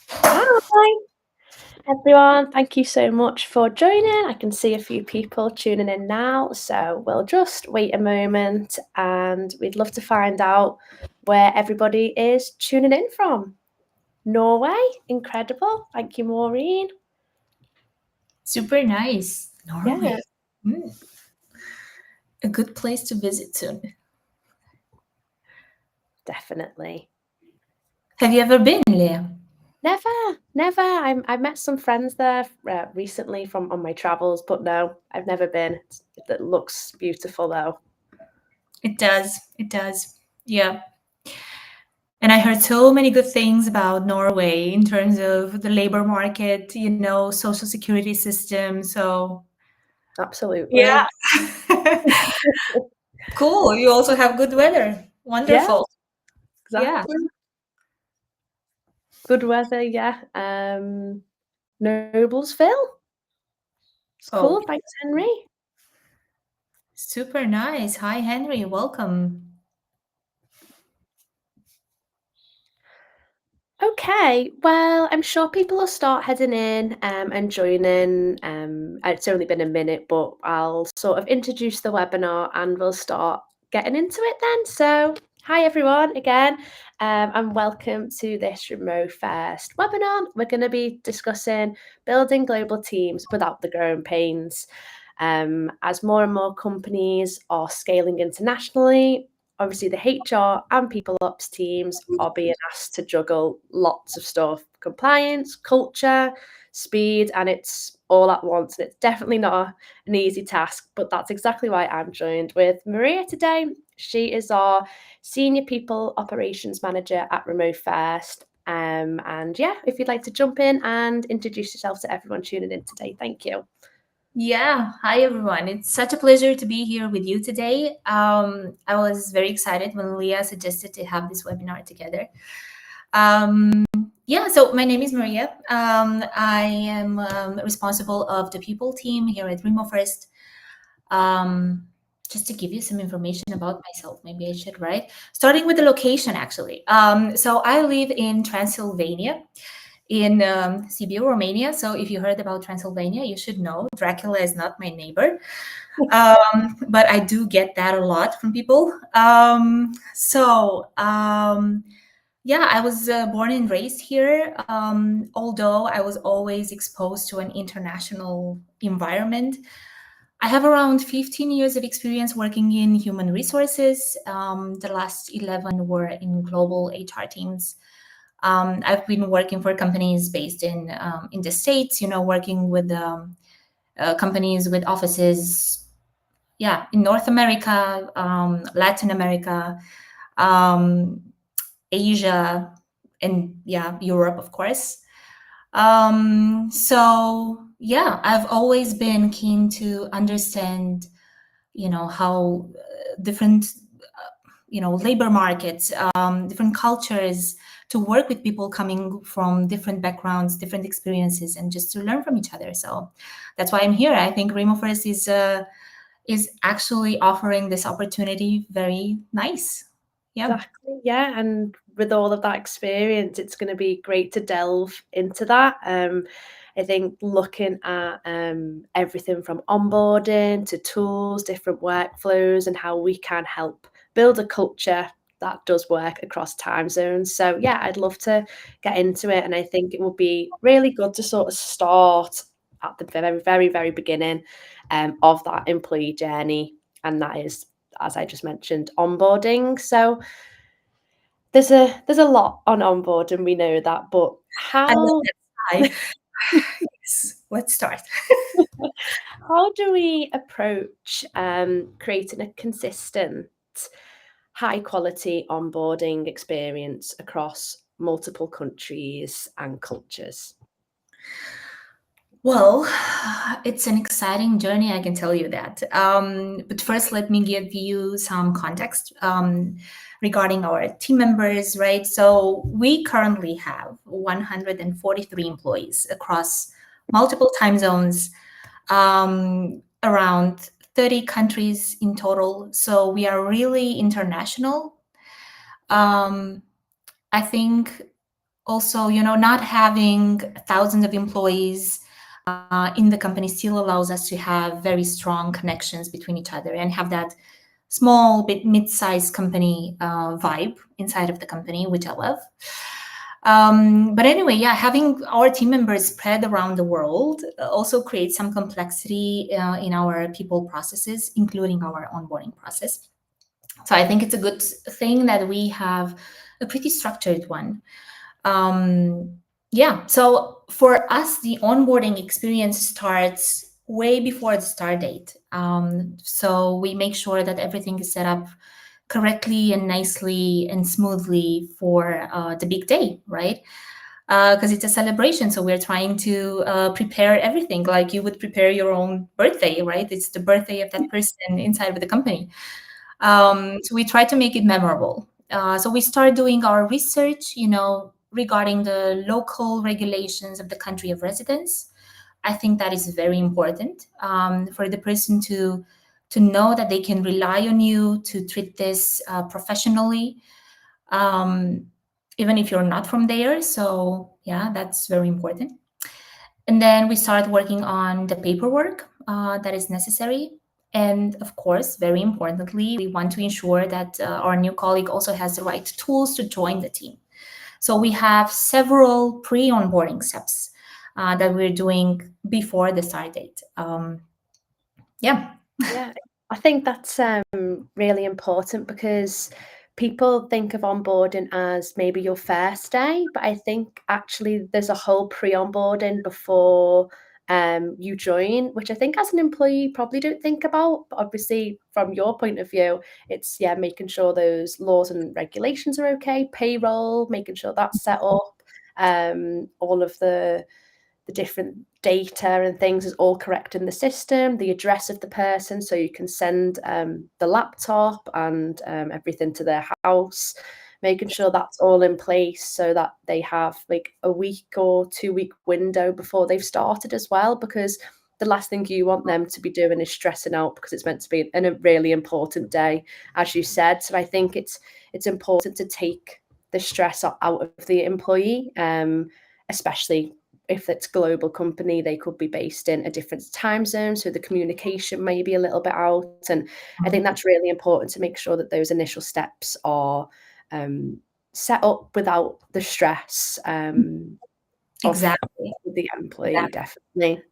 Hi everyone, thank you so much for joining. I can see a few people tuning in now, so we'll just wait a moment and we'd love to find out where everybody is tuning in from. Norway, incredible. Thank you, Maureen. Super nice. Norway. Yeah. A good place to visit soon. Definitely. Have you ever been, Leah? Never. I met some friends there recently from on my travels, but no, I've never been. It looks beautiful though. It does. It does. Yeah. And I heard so many good things about Norway in terms of the labor market, social security system. So, Absolutely. yeah. Cool. You also have good weather. Yeah, Wonderful. Yeah. exactly. Good weather, yeah. Noblesville. It's Oh, cool. Thanks, Henry. super nice. Hi, Henry. Welcome. Okay, well, I'm sure people will start heading in and joining. It's only been a minute, but I'll sort of introduce the webinar and we'll start getting into it then. So, hi everyone again, and welcome to this Remote First webinar. We're going to be discussing building global teams without the growing pains. As more and more companies are scaling internationally, obviously the HR and people ops teams are being asked to juggle lots of stuff, compliance, culture, speed, and it's all at once. And it's definitely not an easy task, but that's exactly why I'm joined with Maria today. She is our Senior People Operations Manager at Remote First. And yeah, if you'd like to jump in and introduce yourself to everyone tuning in today, thank you. Yeah, hi everyone. It's such a pleasure to be here with you today. I was very excited when Leah suggested to have this webinar together. Yeah, so my name is Maria. I am responsible of the people team here at Remo First. Just to give you some information about myself, maybe I should, right? Starting with the location, actually. So I live in Transylvania, in Sibiu, Romania. So if you heard about Transylvania, you should know Dracula is not my neighbor. But I do get that a lot from people. Yeah, I was born and raised here, although I was always exposed to an international environment. I have around 15 years of experience working in human resources. The last 11 were in global HR teams. I've been working for companies based in the States, working with companies with offices, yeah, in North America, Latin America, um, Asia, and yeah, Europe, of course. So yeah, I've always been keen to understand, how different, labor markets, different cultures, to work with people coming from different backgrounds, different experiences, and just to learn from each other. So that's why I'm here. I think Remo First is actually offering this opportunity very nice. Yeah. Exactly, yeah, and with all of that experience, it's going to be great to delve into that. I think looking at everything from onboarding to tools, different workflows, and how we can help build a culture that does work across time zones. So yeah, I'd love to get into it, and I think it would be really good to sort of start at the very beginning of that employee journey, and that is, as I just mentioned, onboarding. So there's a lot on onboarding, we know that, but I love how that. Yes, let's start. how do we approach creating a consistent, high quality onboarding experience across multiple countries and cultures? Well, it's an exciting journey, I can tell you that. But first, let me give you some context regarding our team members, right? So we currently have 143 employees across multiple time zones, around 30 countries in total. So we are really international. I think Also, not having thousands of employees in the company still allows us to have very strong connections between each other and have that small bit mid-sized company vibe inside of the company, which I love. But anyway, yeah, having our team members spread around the world also creates some complexity in our people processes, including our onboarding process. So I think it's a good thing that we have a pretty structured one. Yeah, so for us, the onboarding experience starts way before the start date. So we make sure that everything is set up correctly and nicely and smoothly for the big day, right? Because it's a celebration. So we're trying to prepare everything like you would prepare your own birthday, right? It's the birthday of that person inside of the company. So we try to make it memorable. So we start doing our research, regarding the local regulations of the country of residence. I think that is very important for the person to know that they can rely on you to treat this professionally, um, even if you're not from there. So yeah, that's very important. And then we start working on the paperwork that is necessary. And of course, very importantly, we want to ensure that our new colleague also has the right tools to join the team. So we have several pre-onboarding steps that we're doing before the start date. Yeah. Yeah, I think that's really important because people think of onboarding as maybe your first day, but I think actually there's a whole pre-onboarding before you join, which I think as an employee you probably don't think about. But obviously, from your point of view, it's making sure those laws and regulations are okay, payroll, making sure that's set up, all of the different data and things is all correct in the system, the address of the person, so you can send the laptop and everything to their house, making sure that's all in place so that they have like a week or 2 week window before they've started as well, because the last thing you want them to be doing is stressing out because it's meant to be a really important day, as you said. So I think it's important to take the stress out of the employee, especially if it's global company, they could be based in a different time zone, so the communication may be a little bit out. And I think that's really important to make sure that those initial steps are set up without the stress of Exactly. the employee, definitely.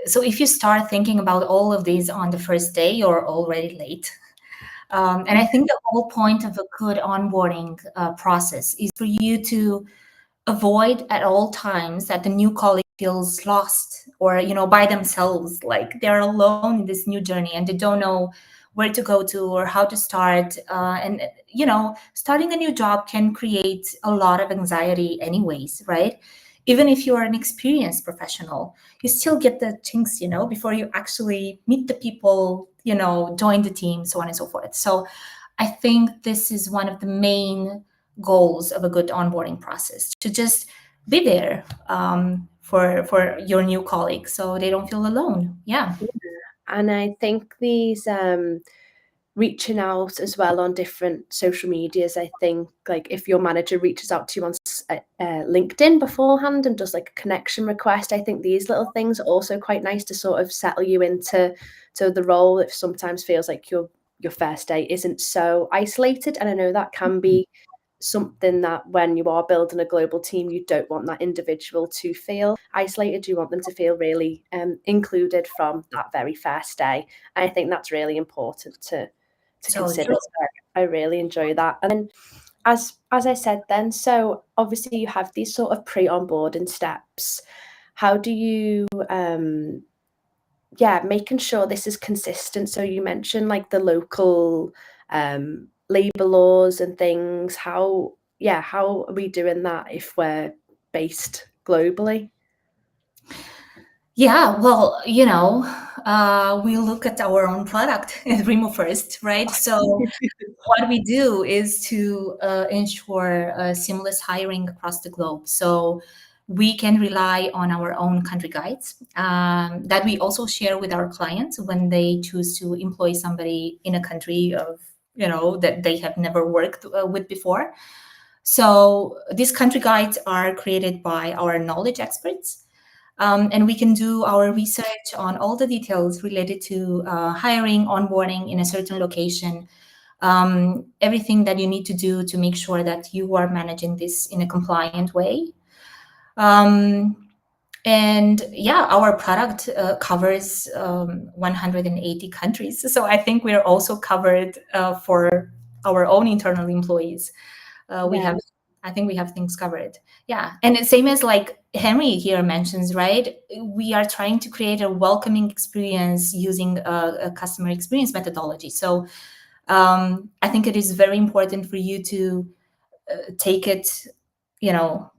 So if you start thinking about all of these on the first day, you're already late. And I think the whole point of a good onboarding process is for you to avoid at all times that the new colleague feels lost or by themselves, like they're alone in this new journey and they don't know where to go to or how to start. And starting a new job can create a lot of anxiety anyways, right? Even if you're an experienced professional, you still get the chinks, before you actually meet the people, join the team, so on and so forth. So I think this is one of the main goals of a good onboarding process, to just be there for your new colleagues so they don't feel alone. Yeah. And I think these reaching out as well on different social medias. I think like if your manager reaches out to you on LinkedIn beforehand and does like a connection request, I think these little things are also quite nice to sort of settle you into the role. It sometimes feels like your first day isn't so isolated, and I know that can be something that when you are building a global team, you don't want that individual to feel isolated. You want them to feel really included from that very first day. And I think that's really important to So consider. true. So I really enjoy that. And then as I said then, so obviously you have these sort of pre-onboarding steps. How do you making sure this is consistent? So you mentioned like the local labor laws and things. How are we doing that if we're based globally? Yeah, well, we look at our own product at Remo first, right? So what we do is to ensure seamless hiring across the globe. So we can rely on our own country guides that we also share with our clients when they choose to employ somebody in a country of, that they have never worked with before. So these country guides are created by our knowledge experts. And we can do our research on all the details related to hiring, onboarding in a certain location, everything that you need to do to make sure that you are managing this in a compliant way. And yeah, our product covers 180 countries. So I think we're also covered for our own internal employees. We Yeah. have, I think we have things covered. Yeah. And the same as like Henry here mentions, right? We are trying to create a welcoming experience using a customer experience methodology. So I think it is very important for you to take it, you know,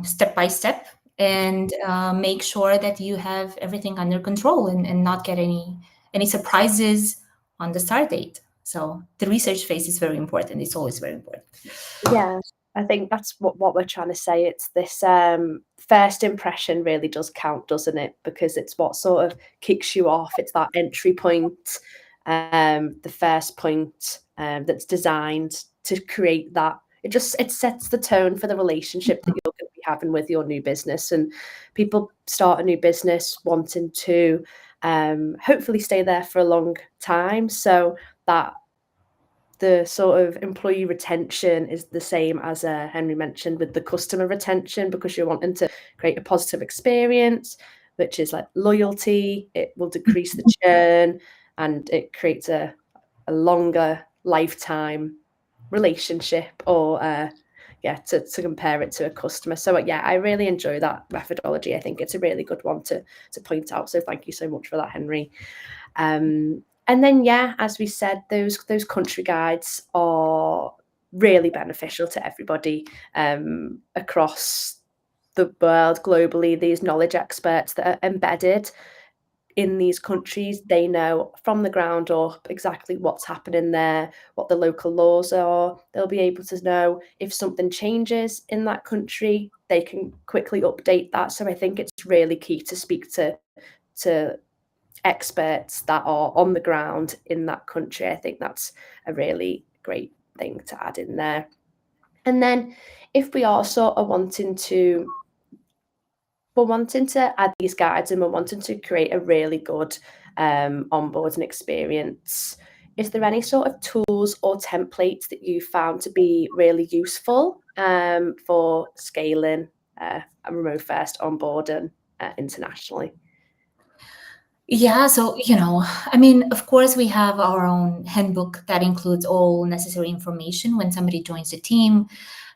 step by step, and make sure that you have everything under control, and not get any surprises on the start date. So the research phase is very important. It's always very important. Yeah, I think that's what we're trying to say. It's this, first impression really does count, doesn't it? Because it's what sort of kicks you off. It's that entry point, the first point, that's designed to create that it sets the tone for the relationship that you're gonna be having with your new business, and people start a new business wanting to, hopefully stay there for a long time, so that the sort of employee retention is the same as Henry mentioned with the customer retention, because you're wanting to create a positive experience, which is like loyalty. It will decrease the churn, and it creates a longer lifetime relationship, or yeah, to compare it to a customer. So yeah, I really enjoy that methodology. I think it's a really good one to point out. So thank you so much for that, Henry. And then, yeah, as we said, those country guides are really beneficial to everybody across the world globally. These knowledge experts that are embedded in these countries, they know from the ground up exactly what's happening there, what the local laws are. They'll be able to know if something changes in that country, they can quickly update that. So I think it's really key to speak to experts that are on the ground in that country. I think that's a really great thing to add in there. And then if we are sort of we're wanting to add these guides, and we're wanting to create a really good onboarding experience, is there any sort of tools or templates that you found to be really useful for scaling a remote first onboarding internationally? Yeah, so, I mean, of course, we have our own handbook that includes all necessary information when somebody joins the team.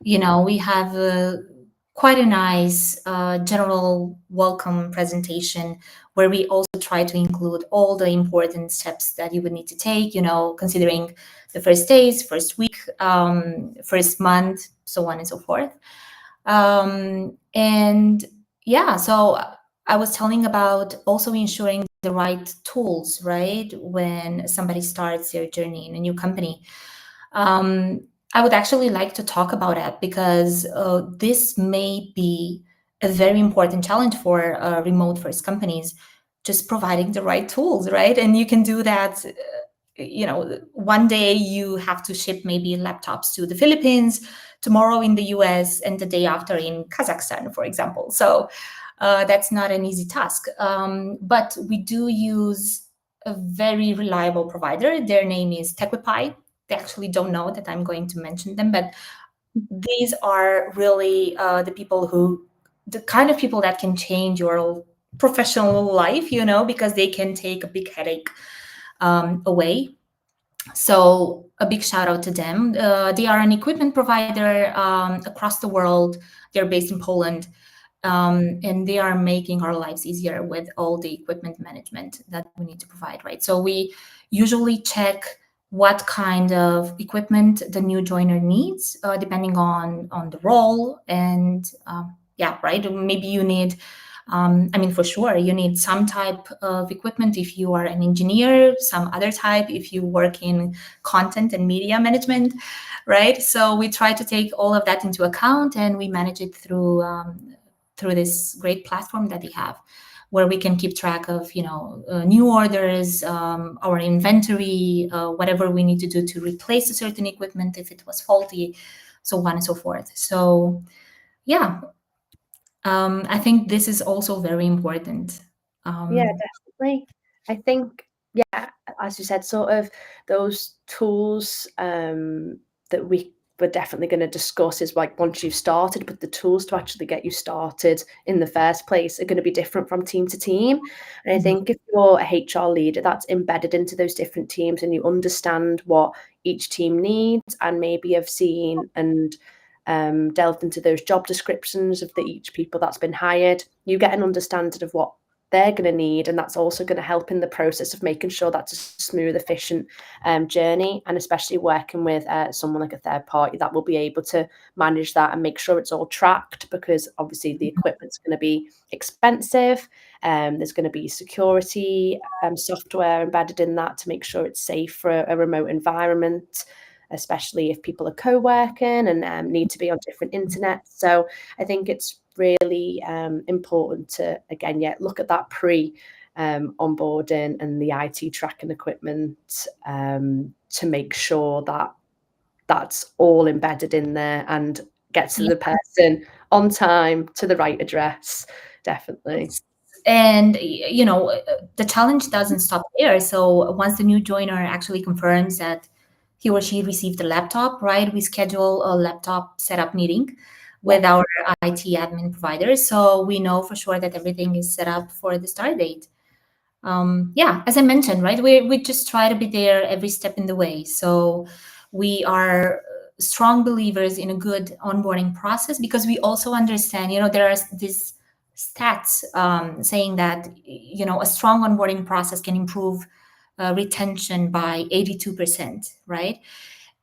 We have quite a nice general welcome presentation where we also try to include all the important steps that you would need to take, considering the first days, first week, first month, so on and so forth. And yeah, so I was telling about also ensuring the right tools, right? When somebody starts their journey in a new company. I would actually like to talk about that, because this may be a very important challenge for remote first companies, just providing the right tools, right? And you can do that. One day you have to ship maybe laptops to the Philippines, tomorrow in the US, and the day after in Kazakhstan, for example. So that's not an easy task. But we do use a very reliable provider. Their name is Tequipy. They actually don't know that I'm going to mention them, but these are really the kind of people that can change your professional life, because they can take a big headache away. So a big shout out to them. They are an equipment provider across the world. They're based in Poland. And they are making our lives easier with all the equipment management that we need to provide, right? So we usually check what kind of equipment the new joiner needs, depending on the role. And yeah, right, maybe you need, for sure, you need some type of equipment if you are an engineer, some other type if you work in content and media management, right? So we try to take all of that into account, and we manage it through this great platform that we have, where we can keep track of new orders, our inventory, whatever we need to do to replace a certain equipment if it was faulty. so on and so forth. So yeah, I think this is also very important. Yeah, definitely. I think, yeah, as you said, sort of those tools that we're definitely going to discuss is like once you've started, but the tools to actually get you started in the first place are going to be different from team to team. And I Mhm. think if you're a HR leader that's embedded into those different teams and you understand what each team needs and maybe have seen and delved into those job descriptions of each people that's been hired, you get an understanding of what they're going to need, and that's also going to help in the process of making sure that's a smooth, efficient journey, and especially working with someone like a third party that will be able to manage that and make sure it's all tracked, because obviously the equipment's going to be expensive. There's going to be security software embedded in that to make sure it's safe for a remote environment, especially if people are co-working and need to be on different internet. So I think it's really important to, again, look at that onboarding and the IT tracking equipment to make sure that that's all embedded in there and gets to Yeah. the person on time to the right address. Definitely. And the challenge doesn't stop there. So once the new joiner actually confirms that he or she received a laptop, right, we schedule a laptop setup meeting with Yeah. our IT admin provider, so we know for sure that everything is set up for the start date. Yeah, as I mentioned, right, we just try to be there every step in the way. So we are strong believers in a good onboarding process, because we also understand, there are these stats saying that a strong onboarding process can improve retention by 82%, right?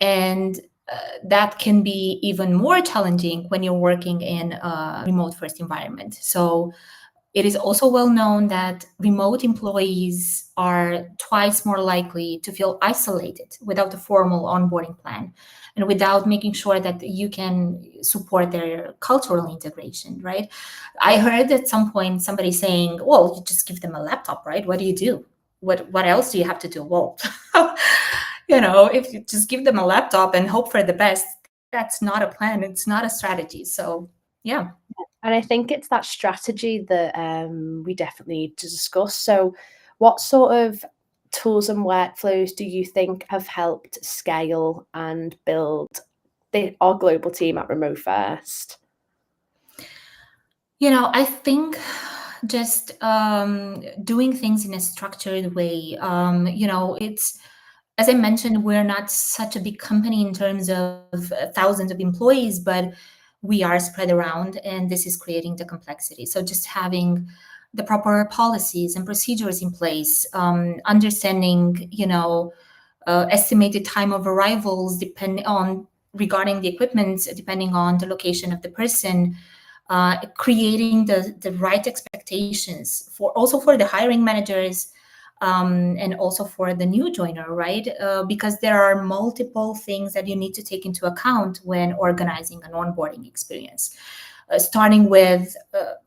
And that can be even more challenging when you're working in a remote first environment. So it is also well known that remote employees are twice more likely to feel isolated without a formal onboarding plan and without making sure that you can support their cultural integration, right? I heard at some point somebody saying, well, you just give them a laptop, right? What do you do? What else do you have to do? Well, if you just give them a laptop and hope for the best, that's not a plan. It's not a strategy. So, yeah. And I think it's that strategy that we definitely need to discuss. So, what sort of tools and workflows do you think have helped scale and build our global team at Remote First? I think just doing things in a structured way. It's, as I mentioned, we're not such a big company in terms of thousands of employees, but we are spread around, and this is creating the complexity. So just having the proper policies and procedures in place, understanding, estimated time of arrivals depend on regarding the equipment, depending on the location of the person, creating the right expectations for also for the hiring managers, and also for the new joiner, right? Because there are multiple things that you need to take into account when organizing an onboarding experience. Starting with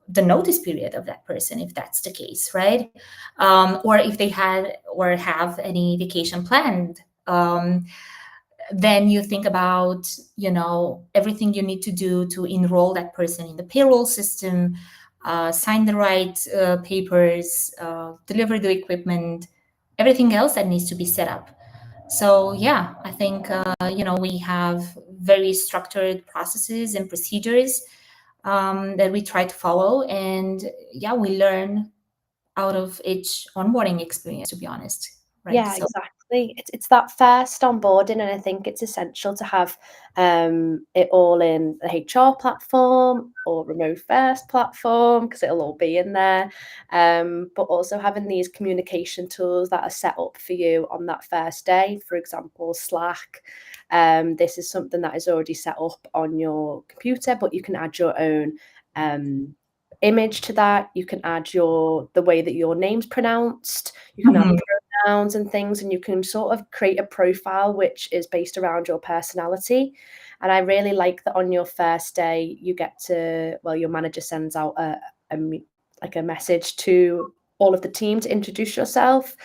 the notice period of that person, if that's the case, right? Or if they had or have any vacation planned. Then you think about everything you need to do to enroll that person in the payroll system, sign the right papers, deliver the equipment, everything else that needs to be set up. So yeah, I think we have very structured processes and procedures that we try to follow, and yeah, we learn out of each onboarding experience, to be honest, right? Yeah, So exactly. It's that first onboarding, and I think it's essential to have it all in the HR platform or remote first platform because it'll all be in there. But also having these communication tools that are set up for you on that first day, for example, Slack. This is something that is already set up on your computer, but you can add your own image to that. You can add the way that your name's pronounced. You can add mhm. pronouns and things, and you can sort of create a profile which is based around your personality. And I really like that on your first day, you get to, well, your manager sends out like a message to all of the team to introduce yourself.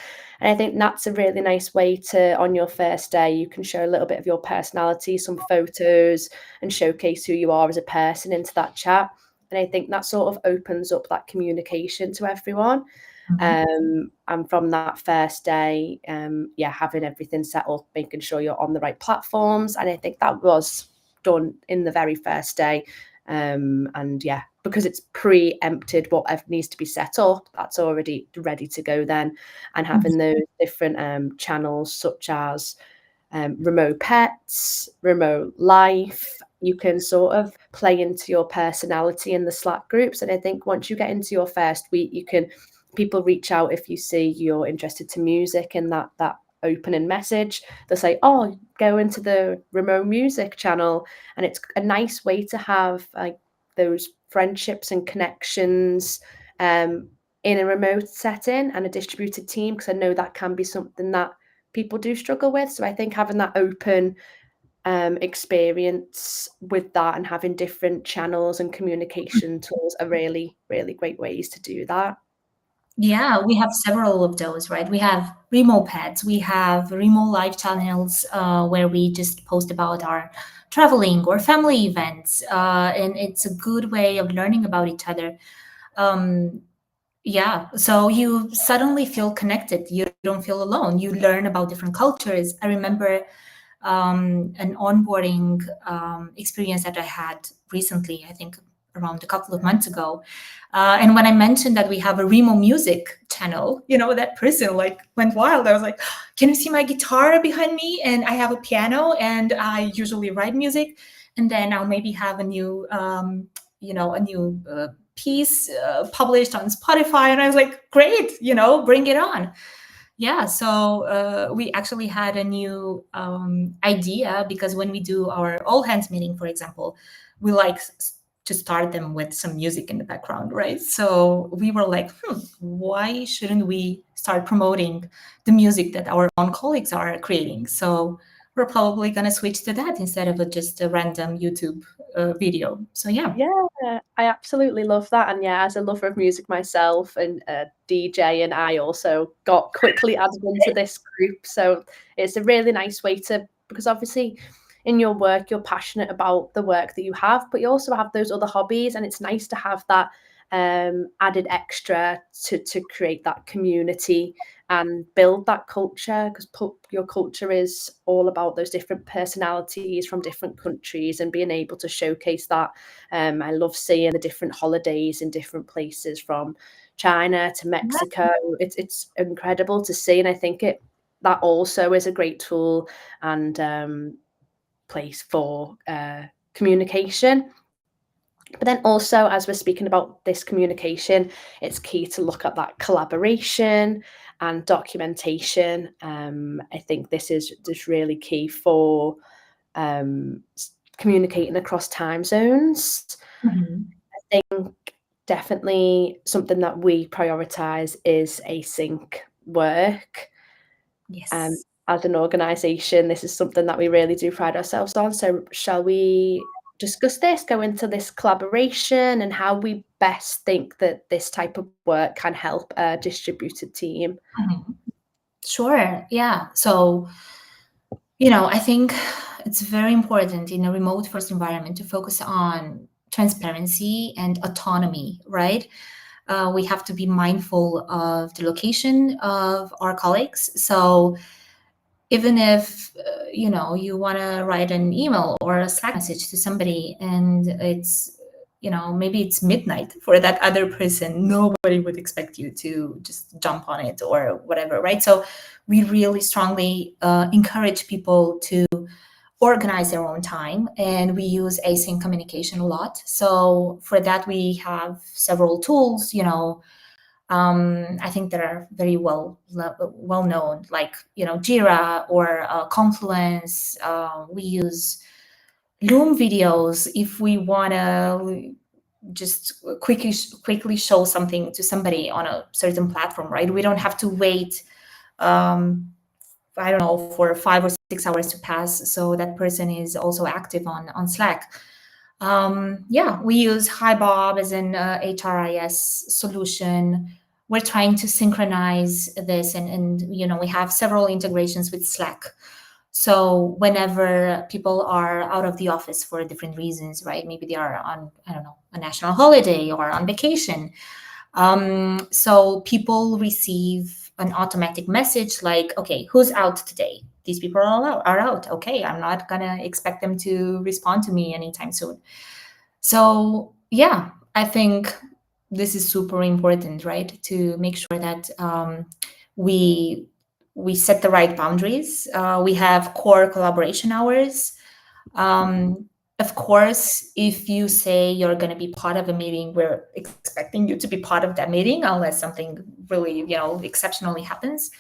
And I think that's a really nice way to, on your first day, you can show a little bit of your personality, some photos, and showcase who you are as a person into that chat. And I think that sort of opens up that communication to everyone. And from that first day, yeah, having everything set up, making sure you're on the right platforms. And I think that was done in the very first day. And yeah, because it's preempted whatever needs to be set up, that's already ready to go then. And having those different channels such as remote pets, remote life, you can sort of play into your personality in the Slack groups. And I think once you get into your first week, people reach out if you see you're interested to music in that opening message. They'll say, oh, go into the remote music channel. And it's a nice way to have like those friendships and connections in a remote setting and a distributed team, because I know that can be something that people do struggle with. So I think having that open experience with that and having different channels and communication tools are really, really great ways to do that. Yeah, we have several of those, right? We have remote pets, we have remote live channels where we just post about our traveling or family events, and it's a good way of learning about each other. Yeah, so you suddenly feel connected. You don't feel alone. You learn about different cultures. I remember an onboarding experience that I had recently, I think around a couple of months ago. And when I mentioned that we have a Remo music channel, that person like went wild. I was like, can you see my guitar behind me? And I have a piano and I usually write music. And then I'll maybe have a new, piece published on Spotify. And I was like, great, bring it on. Yeah, so we actually had a new idea, because when we do our all hands meeting, for example, we like to start them with some music in the background, right? So we were like, why shouldn't we start promoting the music that our own colleagues are creating? So we're probably going to switch to that instead of just a random YouTube video. So yeah. Yeah, I absolutely love that. And yeah, as a lover of music myself and a DJ, and I also got quickly added into this group. So it's a really nice way to, because obviously in your work, you're passionate about the work that you have, but you also have those other hobbies. And it's nice to have that added extra to create that community and build that culture, because your culture is all about those different personalities from different countries and being able to showcase that. I love seeing the different holidays in different places, from China to Mexico. It's incredible to see, and I think that also is a great tool and place for communication. But then also, as we're speaking about this communication, it's key to look at that collaboration and documentation. I think this is just really key for communicating across time zones. I think definitely something that we prioritize is async work. Yes. As an organisation, this is something that we really do pride ourselves on. So shall we discuss this, go into this collaboration and how we best think that this type of work can help a distributed team? Sure. Yeah. So, I think it's very important in a remote first environment to focus on transparency and autonomy, right? We have to be mindful of the location of our colleagues. So even if, you want to write an email or a Slack message to somebody and it's, maybe it's midnight for that other person, nobody would expect you to just jump on it or whatever, right? So we really strongly encourage people to organize their own time, and we use async communication a lot. So for that, we have several tools, I think that are very well known, like Jira or Confluence. We use Loom videos if we want to just quickly show something to somebody on a certain platform, right? We don't have to wait, I don't know, for 5 or 6 hours to pass, so that person is also active on Slack. Yeah, we use HiBob as an HRIS solution. we're trying to synchronize this, and we have several integrations with Slack. So whenever people are out of the office for different reasons, right? Maybe they are on, I don't know, a national holiday or on vacation. So people receive an automatic message like, okay, who's out today? These people are out. Okay, I'm not gonna expect them to respond to me anytime soon. So yeah, I think this is super important, right? To make sure that we we set the right boundaries. We have core collaboration hours. Um, of course, if you say you're going to be part of a meeting, we're expecting you to be part of that meeting, unless something really, exceptionally happens.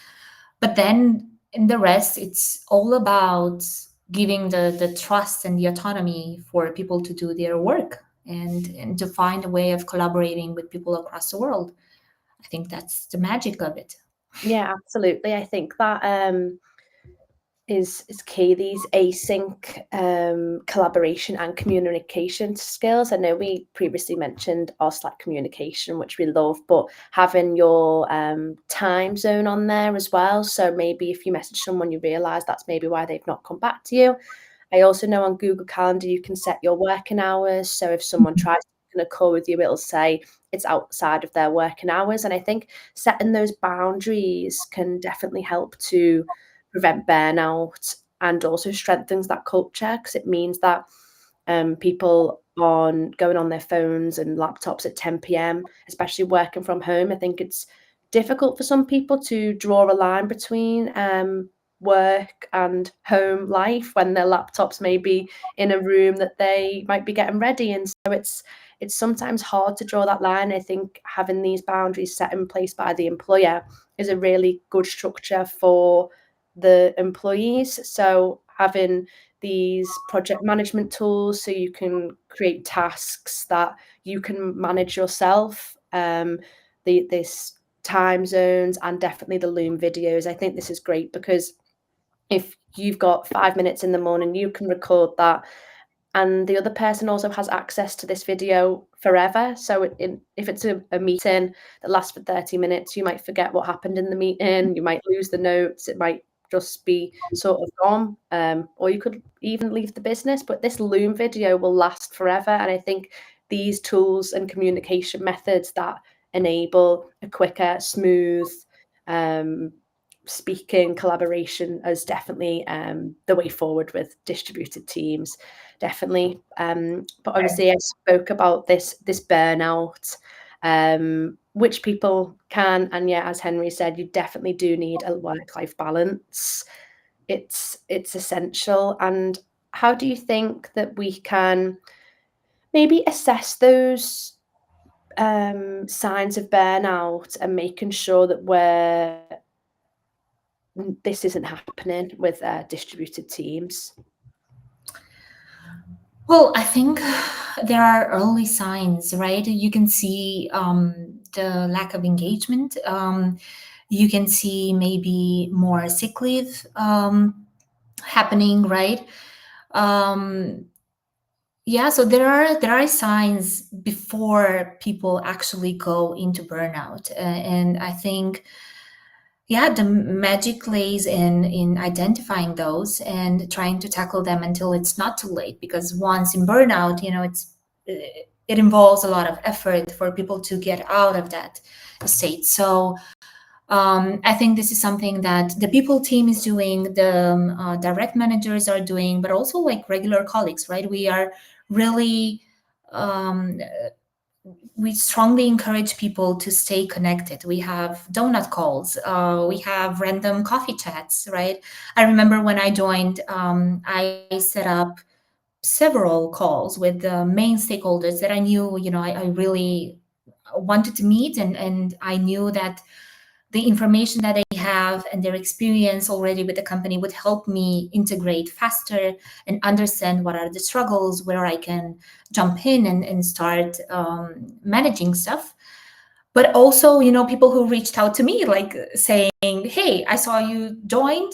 But then in the rest, it's all about giving the trust and the autonomy for people to do their work, and to find a way of collaborating with people across the world. I think that's the magic of it. Yeah, absolutely. I think that is key. These async collaboration and communication skills. I know we previously mentioned our Slack communication, which we love, but having your time zone on there as well. So maybe if you message someone, you realise that's maybe why they've not come back to you. I also know on Google Calendar you can set your working hours. So if someone tries to call with you, it'll say it's outside of their working hours. And I think setting those boundaries can definitely help to prevent burnout and also strengthens that culture, because it means that people on going on their phones and laptops at 10 p.m., especially working from home. I think it's difficult for some people to draw a line between work and home life when their laptops may be in a room that they might be getting ready. And so it's sometimes hard to draw that line. I think having these boundaries set in place by the employer is a really good structure for the employees. So having these project management tools so you can create tasks that you can manage yourself, this time zones, and definitely the Loom videos. I think this is great because if you've got 5 minutes in the morning, you can record that, and the other person also has access to this video forever. So if it's a meeting that lasts for 30 minutes, you might forget what happened in the meeting, you might lose the notes, it might just be sort of gone, or you could even leave the business. But this Loom video will last forever, and I think these tools and communication methods that enable a quicker, smooth speaking collaboration is definitely the way forward with distributed teams. Definitely. But obviously I spoke about this burnout, which people can, and yeah, as Henry said, you definitely do need a work-life balance. It's essential. And how do you think that we can maybe assess those signs of burnout and making sure that this isn't happening with distributed teams? Well, I think there are early signs, right? You can see the lack of engagement. You can see maybe more sick leave happening, right? Um, yeah, so there are signs before people actually go into burnout, and I think, yeah, the magic lays in identifying those and trying to tackle them until it's not too late. Because once in burnout, it involves a lot of effort for people to get out of that state. So I think this is something that the people team is doing, the direct managers are doing, but also like regular colleagues, right? We are really um, we strongly encourage people to stay connected. We have donut calls, we have random coffee chats, right? I remember when I joined, I set up several calls with the main stakeholders that I knew, I really wanted to meet, and I knew that the information that they have and their experience already with the company would help me integrate faster and understand what are the struggles, where I can jump in and start managing stuff. But also, people who reached out to me, like saying, hey, I saw you joined.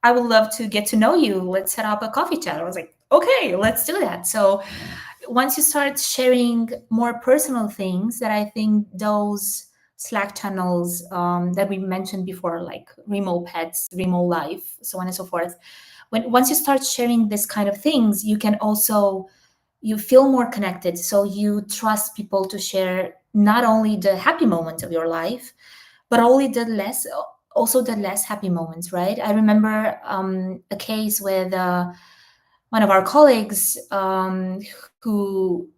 I would love to get to know you. Let's set up a coffee chat. I was like, okay, let's do that. So once you start sharing more personal things, that I think those Slack channels that we mentioned before, like remote pets, remote life, so on and so forth. Once you start sharing this kind of things, you can also, you feel more connected. So you trust people to share not only the happy moments of your life, but only the less, also the less happy moments, right? I remember a case with one of our colleagues who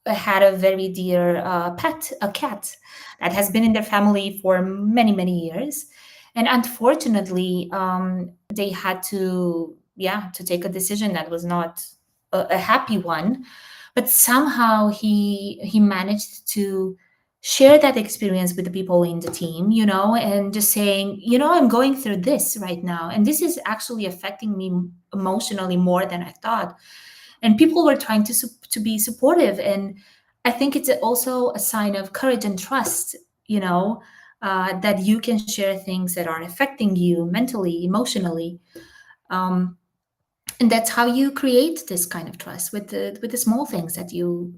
had a very dear pet, a cat that has been in their family for many, many years. And unfortunately, they had to, yeah, to take a decision that was not a happy one. But somehow he managed to share that experience with the people in the team, you know, and just saying, you know, I'm going through this right now, and this is actually affecting me emotionally more than I thought. And people were trying to be supportive, and I think it's also a sign of courage and trust, you know, that you can share things that are affecting you mentally, emotionally. Um, and that's how you create this kind of trust with the small things that you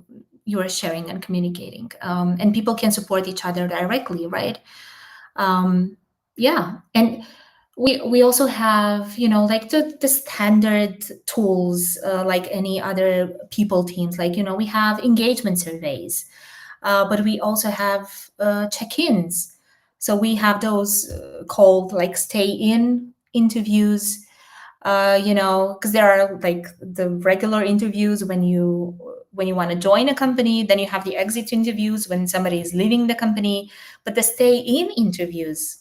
are sharing and communicating, and people can support each other directly, right? um, yeah. And we also have, you know, like the standard tools, like any other people teams, like, you know, we have engagement surveys, but we also have check-ins. So we have those called like stay in interviews, you know, because there are like the regular interviews when you want to join a company, then you have the exit interviews when somebody is leaving the company. But the stay in interviews,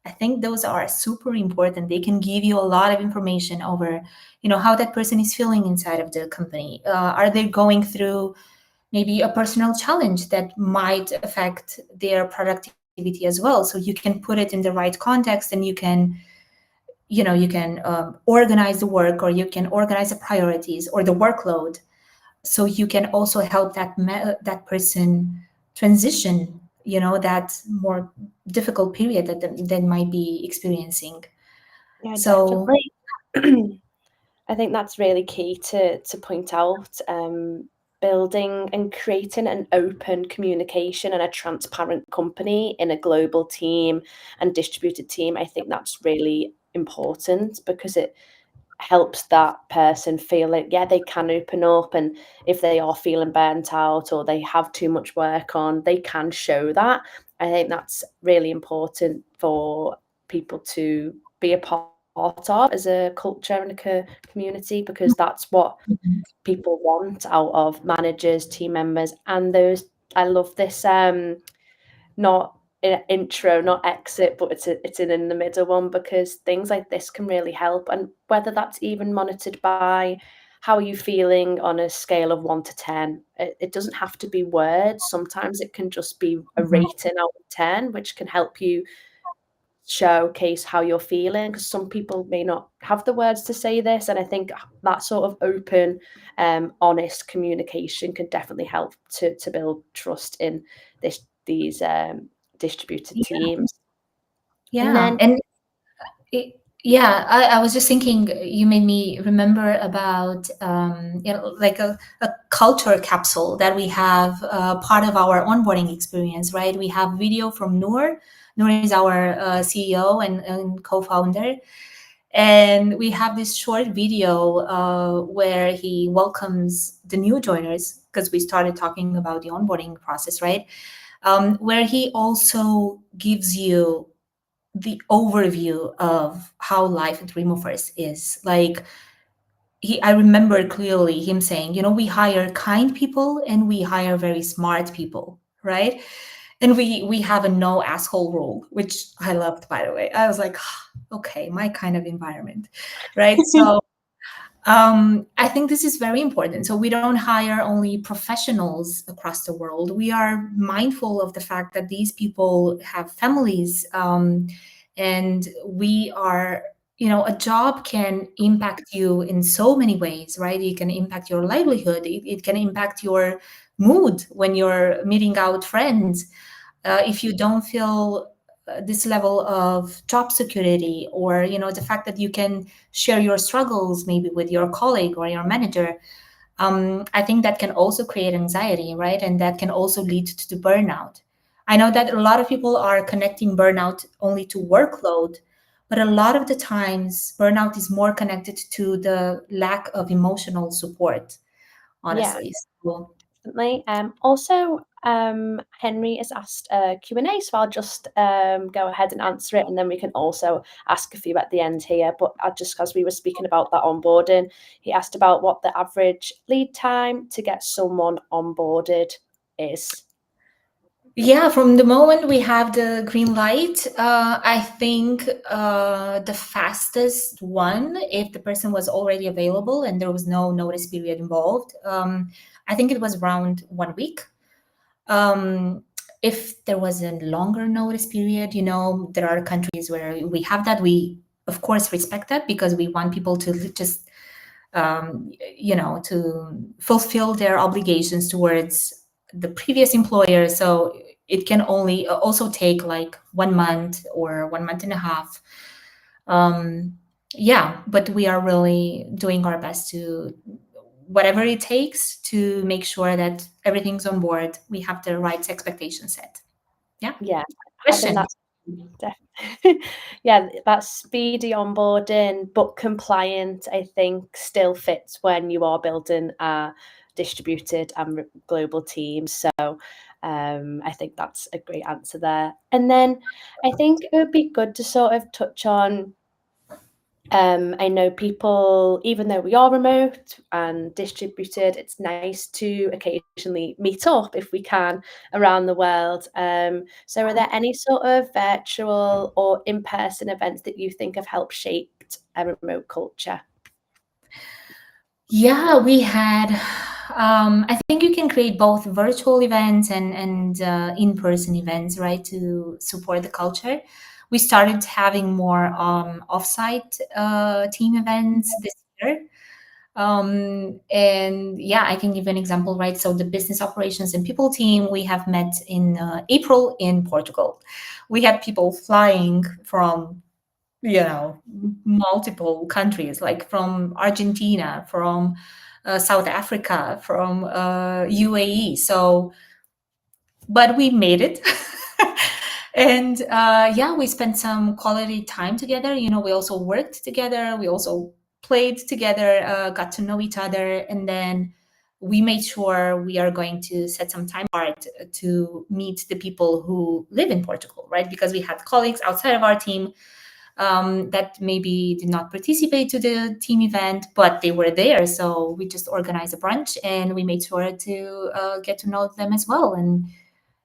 I think those are super important. They can give you a lot of information over, you know, how that person is feeling inside of the company. Are they going through maybe a personal challenge that might affect their productivity as well? So you can put it in the right context, and you can, you know, you can organize the work, or you can organize the priorities or the workload, so you can also help that person transition, you know, that more difficult period that they might be experiencing. Yeah, So definitely. I think that's really key to point out. Building and creating an open communication and a transparent company in a global team and distributed team, I think that's really important because it helps that person feel like, yeah, they can open up, and if they are feeling burnt out or they have too much work on, they can show that. I think that's really important for people to be a part of as a culture and a community, because that's what people want out of managers, team members, and those. I love this not intro, not exit, but it's an in the middle one, because things like this can really help. And whether that's even monitored by how are you feeling on a scale of 1 to 10, it doesn't have to be words. Sometimes it can just be a rating out of 10, which can help you showcase how you're feeling, because some people may not have the words to say this. And I think that sort of open, honest communication can definitely help to build trust in these distributed yeah, teams. And yeah. then And yeah, I was just thinking, you made me remember about, you know, like a culture capsule that we have, part of our onboarding experience, right? We have video from Noor. Noor is our CEO and co-founder. And we have this short video where he welcomes the new joiners, because we started talking about the onboarding process, right? Where he also gives you the overview of how life at Removers is. Like, I remember clearly him saying, you know, we hire kind people and we hire very smart people, right? And we have a no asshole rule, which I loved, by the way. I was like, "Ah, okay, my kind of environment," right? So I think this is very important. So we don't hire only professionals across the world. We are mindful of the fact that these people have families, and we are, you know, a job can impact you in so many ways, right? It can impact your livelihood. It can impact your mood when you're meeting out friends. If you don't feel this level of job security, or, you know, the fact that you can share your struggles maybe with your colleague or your manager, I think that can also create anxiety, right? And that can also lead to the burnout. I know that a lot of people are connecting burnout only to workload, but a lot of the times burnout is more connected to the lack of emotional support, Yeah, honestly. So, definitely. Also, Henry has asked a Q&A, so I'll just go ahead and answer it, and then we can also ask a few at the end here. But just because we were speaking about that onboarding, he asked about what the average lead time to get someone onboarded is. yeah, from the moment we have the green light, I think the fastest one, if the person was already available and there was no notice period involved, I think it was around 1 week. Um, if there was a longer notice period, there are countries where we have that. We, of course, respect that because we want people to just, to fulfill their obligations towards the previous employer. So it can only also take like 1 month or 1 month and a half. Um, yeah, but we are really doing our best to whatever it takes to make sure that everything's on board. We have the right expectation set. Yeah. Yeah, having Question. that definitely. Yeah, that speedy onboarding, but compliant, I think, still fits when you are building a distributed and global team. So I think that's a great answer there. And then I think it would be good to sort of touch on I know people, even though we are remote and distributed, it's nice to occasionally meet up if we can around the world. So, are there any sort of virtual or in person events that you think have helped shaped a remote culture? Yeah, we had. I think you can create both virtual events and in-person events, right, to support the culture. We started having more offsite team events this year. And yeah, I can give an example, right? So the business operations and people team, we have met in April in Portugal. We had people flying from, multiple countries, like from Argentina, from South Africa, from UAE. So, but we made it. And yeah, we spent some quality time together. We also worked together. We also played together, got to know each other. And then we made sure we are going to set some time apart to meet the people who live in Portugal, right? Because we had colleagues outside of our team that maybe did not participate to the team event, but they were there. So we just organized a brunch and we made sure to get to know them as well. And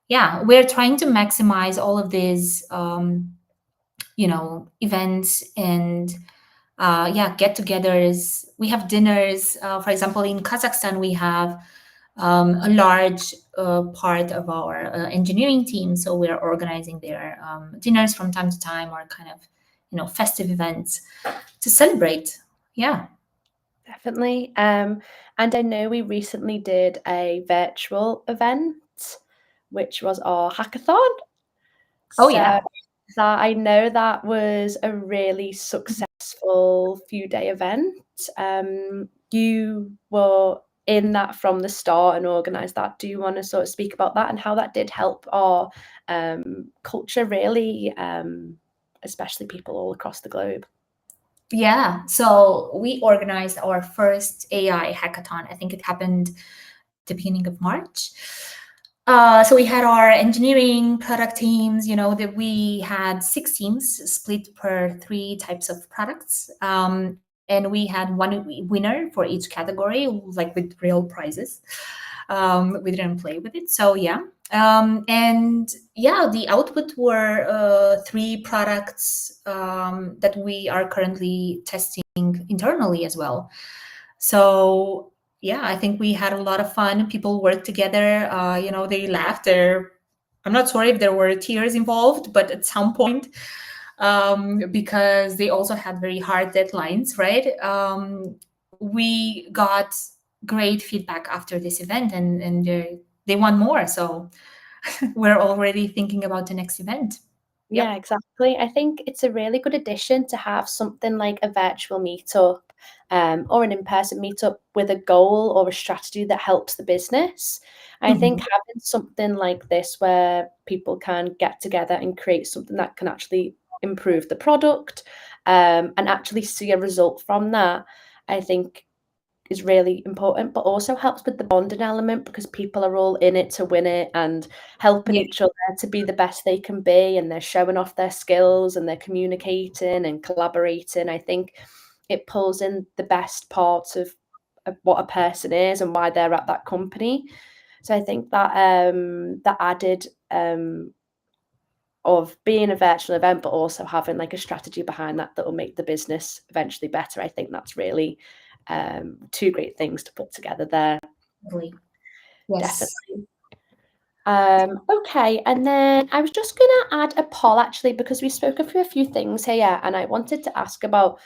yeah, we're trying to maximize all of these, events and yeah, get-togethers. We have dinners. For example, in Kazakhstan, we have a large part of our engineering team, so we're organizing their dinners from time to time, or kind of, festive events to celebrate. Yeah. Definitely. And I know we recently did a virtual event, which was our hackathon. Oh So yeah. that I know that was a really successful few-day event. You were in that from the start and organised that. Do you want to sort of speak about that and how that did help our culture really, especially people all across the globe? Yeah. So we organized our first AI hackathon. I think it happened at the beginning of March. So we had our engineering product teams, that we had 6 teams split per 3 types of products. And we had one winner for each category, like with real prizes. We didn't play with it. So yeah. And yeah, the output were 3 products that we are currently testing internally as well. So yeah, I think we had a lot of fun. People worked together. They laughed. I'm not sure if there were tears involved, but at some point, because they also had very hard deadlines, right? We got great feedback after this event, and they want more. So we're already thinking about the next event. Yeah, exactly. I think it's a really good addition to have something like a virtual meetup, or an in-person meetup with a goal or a strategy that helps the business. I think Mhm. having something like this where people can get together and create something that can actually improve the product, and actually see a result from that, I think is really important, but also helps with the bonding element because people are all in it to win it and helping Yeah, each other to be the best they can be, and they're showing off their skills and they're communicating and collaborating. I think it pulls in the best parts of what a person is and why they're at that company. So I think that the added of being a virtual event, but also having like a strategy behind that that will make the business eventually better. I think that's really two great things to put together there, definitely. Yes. definitely. Okay, and then I was just gonna add a poll actually because we've spoken through a few things here, and I wanted to ask about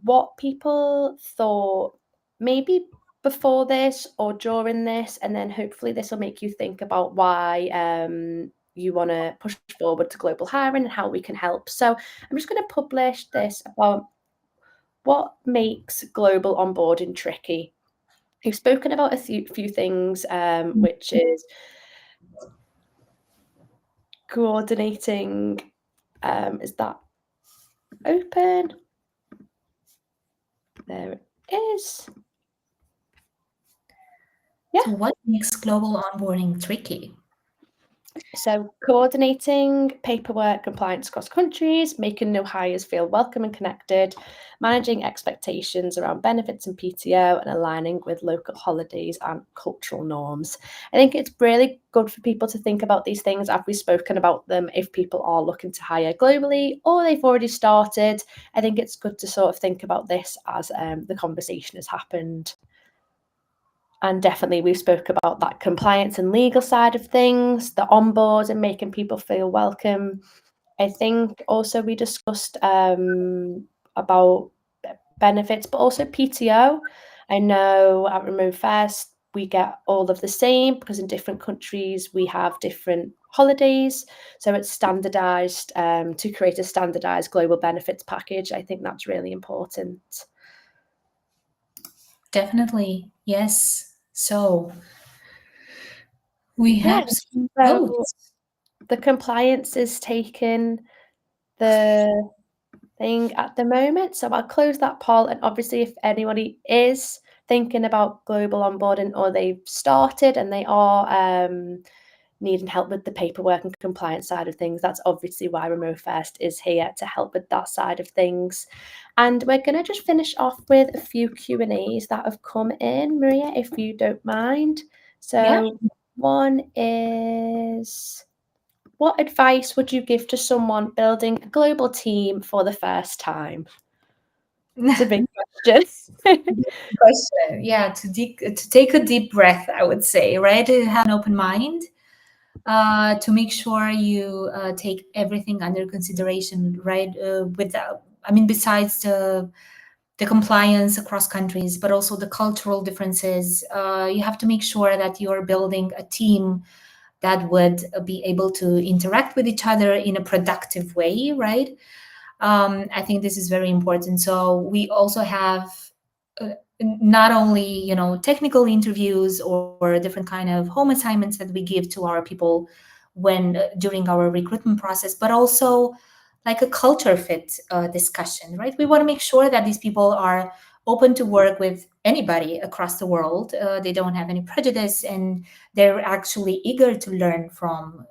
what people thought maybe before this or during this, and then hopefully this will make you think about why you want to push forward to global hiring and how we can help. So I'm just going to publish this about what makes global onboarding tricky. We've spoken about a few things, which is coordinating. Is that open? There it is. Yeah. So what makes global onboarding tricky? So coordinating paperwork compliance across countries, making new hires feel welcome and connected, managing expectations around benefits and PTO, and aligning with local holidays and cultural norms. I think it's really good for people to think about these things after we've spoken about them if people are looking to hire globally or they've already started. I think it's good to sort of think about this as the conversation has happened. And definitely we spoke about that compliance and legal side of things, the onboard and making people feel welcome. I think also we discussed about benefits, but also PTO. I know at Remove First we get all of the same because in different countries we have different holidays. So it's standardized to create a standardized global benefits package. I think that's really important. Definitely. Yes. So we Yeah. have some So votes. the compliance is taking the thing at the moment. So I'll close that poll. And obviously, if anybody is thinking about global onboarding or they've started and they are needing help with the paperwork and compliance side of things, that's obviously why Remote First is here to help with that side of things. And we're going to just finish off with a few Q&As that have come in, Maria, if you don't mind. Yeah. So one is, what advice would you give to someone building a global team for the first time? It's a big question. Question. Yeah, to take a deep breath, I would say, right? To have an open mind, to make sure you take everything under consideration, right? Without, I mean, besides the compliance across countries, but also the cultural differences, you have to make sure that you're building a team that would be able to interact with each other in a productive way, right? I think this is very important. So we also have not only technical interviews or different kind of home assignments that we give to our people when during our recruitment process, but also like a culture fit discussion, right? We want to make sure that these people are open to work with anybody across the world. They don't have any prejudice and they're actually eager to learn from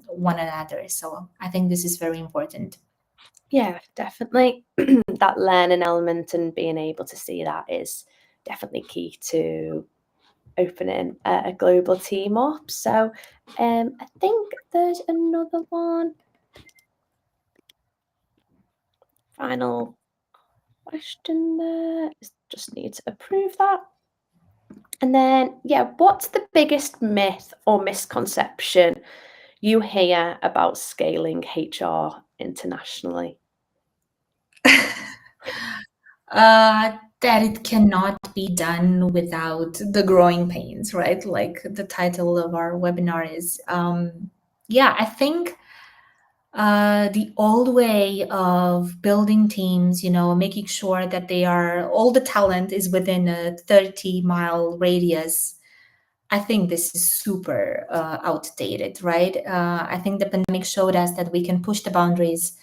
one another. So I think this is very important. Yeah, definitely. That learning element and being able to see that is definitely key to opening a global team up. So I think there's another one. Final question there. Just need to approve that. And then, yeah, what's the biggest myth or misconception you hear about scaling HR internationally? That it cannot be done without the growing pains, right? Like the title of our webinar is. Yeah, I think The old way of building teams, making sure that all the talent is within a 30-mile radius. I think this is super outdated, right? I think the pandemic showed us that we can push the boundaries.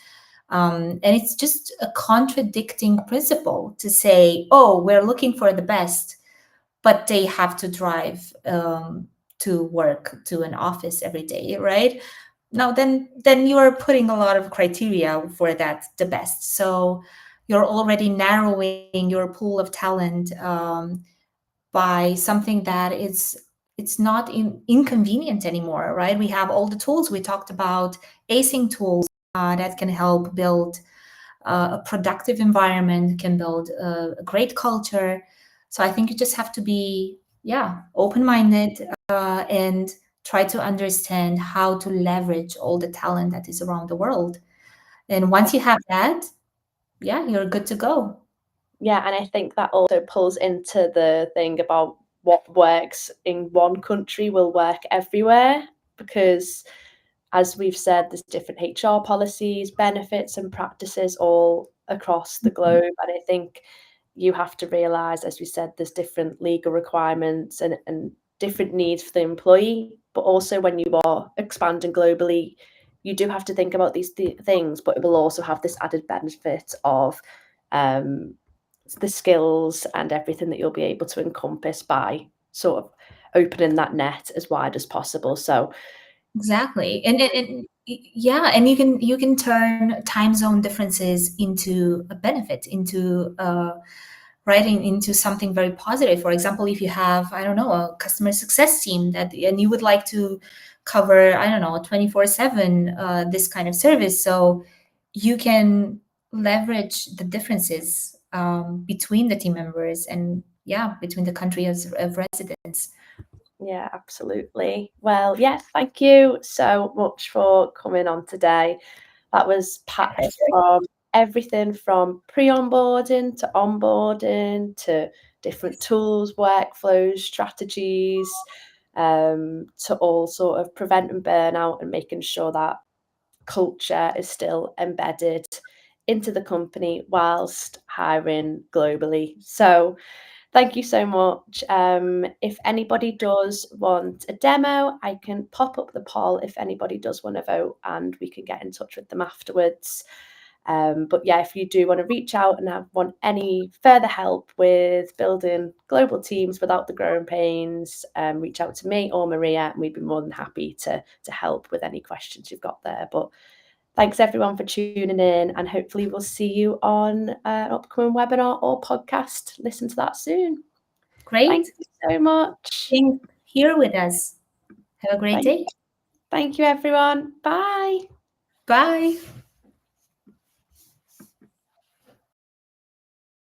And it's just a contradicting principle to say, oh, we're looking for the best, but they have to drive to work to an office every day, right? Now, then you are putting a lot of criteria for that the best. So you're already narrowing your pool of talent by something that it's not inconvenient anymore, right? We have all the tools we talked about, async tools that can help build a productive environment, can build a great culture. So I think you just have to be, yeah, open-minded and try to understand how to leverage all the talent that is around the world. And once you have that, yeah, you're good to go. Yeah, and I think that also pulls into the thing about what works in one country will work everywhere, because as we've said, there's different HR policies, benefits, and practices all across the Mhm. globe. And I think you have to realize, as we said, there's different legal requirements and different needs for the employee. But also, when you are expanding globally, you do have to think about these things, but it will also have this added benefit of um, the skills and everything that you'll be able to encompass by sort of opening that net as wide as possible. So Exactly. Yeah, and you can turn time zone differences into a benefit, into writing into something very positive. For example, if you have, I don't know, a customer success team and you would like to cover, I don't know, 24/7 this kind of service, so you can leverage the differences between the team members and, yeah, between the countries of residence. yeah, absolutely. Well, yeah, thank you so much for coming on today. That was packed from everything from pre-onboarding to onboarding to different tools, workflows, strategies, to all sort of preventing burnout and making sure that culture is still embedded into the company whilst hiring globally. So thank you so much. If anybody does want a demo, I can pop up the poll if anybody does want to vote, and we can get in touch with them afterwards. But yeah, if you do want to reach out and want any further help with building global teams without the growing pains, reach out to me or Maria, and we'd be more than happy to help with any questions you've got there. But thanks everyone for tuning in, and hopefully we'll see you on an upcoming webinar or podcast. Listen to that soon. Great. Thank you so much. Being here with us. Have a great Thank, day. thank you, everyone. Bye. Bye.